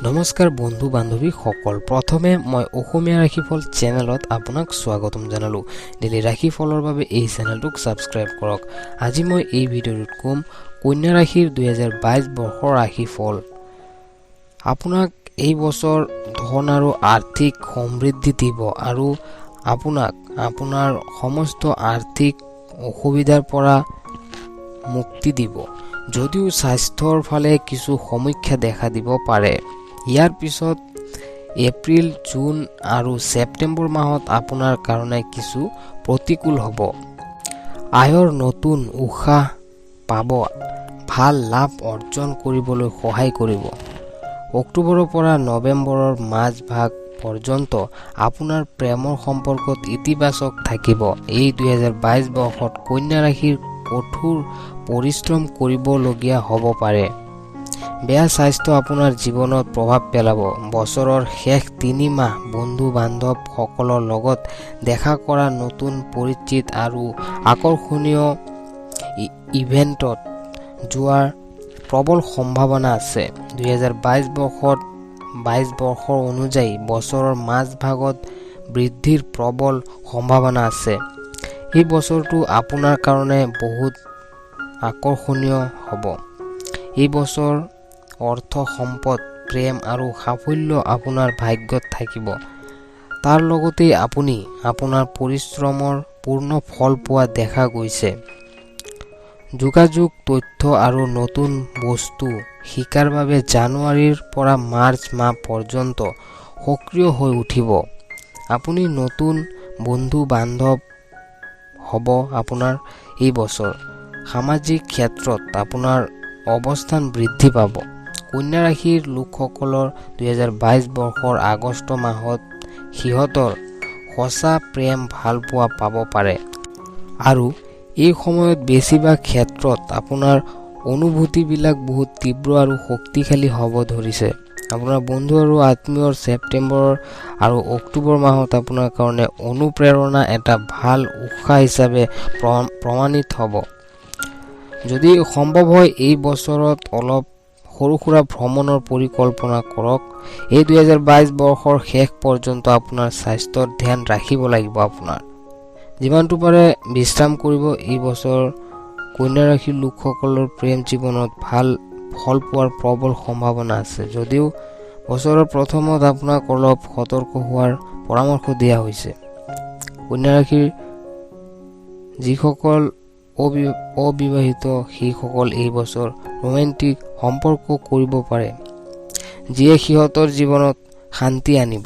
নমস্কাৰ বন্ধু বান্ধৱী সকল, প্ৰথমে মই অসমীয়া ৰাশি ফল চেনেলত আপোনাক স্বাগতম জনালো। ডেইলি ৰাশি ফলৰ বাবে এই চেনেলটোক সাবস্ক্ৰাইব কৰক। আজি মই এই ভিডিঅ'টোত কম কন্যা ৰাশিৰ 2022 বৰ্ষৰ ৰাশি ফল। আপোনাক এই বছৰ ধন আৰু আৰ্থিক সমৃদ্ধি দিব আৰু আপোনাক আপোনাৰ সমস্ত আৰ্থিক অসুবিধাৰ পৰা মুক্তি দিব। যদিও স্বাস্থ্যৰ ফালে কিছু সমস্যা দেখা দিব পাৰে, ইয়াৰ পিছত এপ্ৰিল, জুন আৰু ছেপ্টেম্বৰ মাহত আপোনাৰ কাৰণে কিছু প্ৰতিকূল হ'ব। আয়ৰ নতুন উৎসাহ পাব, ভাল লাভ অৰ্জন কৰিবলৈ সহায় কৰিব। অক্টোবৰৰ পৰা নৱেম্বৰৰ মাজভাগ পৰ্যন্ত আপোনাৰ প্ৰেমৰ সম্পৰ্কত ইতিবাচক থাকিব। এই 2022 বৰ্ষত কন্যা ৰাশিৰ কঠোৰ পৰিশ্ৰম কৰিবলগীয়া হ'ব পাৰে। বেয়া স্বাস্থ্য আপোনাৰ জীৱনত প্ৰভাৱ পেলাব। বছৰৰ শেষ 3 মাহ বন্ধু বান্ধৱ সকলৰ লগত দেখা কৰা নতুন পৰিচিত আৰু আকৰ্ষণীয় ইভেণ্টত যোৱাৰ প্ৰবল সম্ভাৱনা আছে। 2022 বৰ্ষত 22 বৰ্ষৰ অনুযায়ী বছৰৰ মাজভাগত বৃদ্ধিৰ প্ৰবল সম্ভাৱনা আছে। এই বছৰটো আপোনাৰ কাৰণে বহুত আকৰ্ষণীয় হ'ব। এই বছৰ অৰ্থ সম্পদ, প্ৰেম আৰু সাফল্য আপোনাৰ ভাগ্যত থাকিব। তাৰ লগতে আপুনি আপোনাৰ পৰিশ্ৰমৰ পূৰ্ণ ফল পোৱা দেখা গৈছে। যোগাযোগ, তথ্য আৰু নতুন বস্তু শিকাৰ বাবে জানুৱাৰীৰ পৰা মাৰ্চ মাহ পৰ্যন্ত সক্ৰিয় হৈ উঠিব। আপুনি নতুন বন্ধু বান্ধৱ হ'ব। আপোনাৰ এই বছৰ সামাজিক ক্ষেত্ৰত আপোনাৰ অৱস্থান বৃদ্ধি পাব। কন্যা ৰাশিৰ লোকসকলৰ 2022 বৰ্ষৰ আগষ্ট মাহত সিহঁতৰ সঁচা প্ৰেম ভাল পোৱা পাব পাৰে আৰু এই সময়ত বেছিভাগ ক্ষেত্ৰত আপোনাৰ অনুভূতিবিলাক বহুত তীব্ৰ আৰু শক্তিশালী হ'ব ধৰিছে। আপোনাৰ বন্ধু আৰু আত্মীয়ৰ ছেপ্টেম্বৰ আৰু অক্টোবৰ মাহত আপোনাৰ কাৰণে অনুপ্ৰেৰণা এটা ভাল উৎসাহ হিচাপে প্ৰমাণিত হ'ব। যদি সম্ভৱ হয় এই বছৰত অলপ সৰু সুৰা ভ্ৰমণৰ পৰিকল্পনা কৰক। এই 2022 বৰ্ষৰ শেষ পৰ্যন্ত আপোনাৰ স্বাস্থ্যৰ ধ্যান ৰাখিব লাগিব। আপোনাৰ যিমানটো পাৰে বিশ্ৰাম কৰিব। এই বছৰ কন্যা ৰাশিৰ লোকসকলৰ প্ৰেম জীৱনত ভাল ফল পোৱাৰ প্ৰবল সম্ভাৱনা আছে। যদিও বছৰৰ প্ৰথমত আপোনাক অলপ সতৰ্ক হোৱাৰ পৰামৰ্শ দিয়া হৈছে। কন্যা ৰাশিৰ যিসকল অবিবাহিত সেইসকল এই বছৰ ৰোমান্টিক সম্পৰ্ক কৰিব পাৰে, যিয়ে সিহঁতৰ জীৱনত শান্তি আনিব।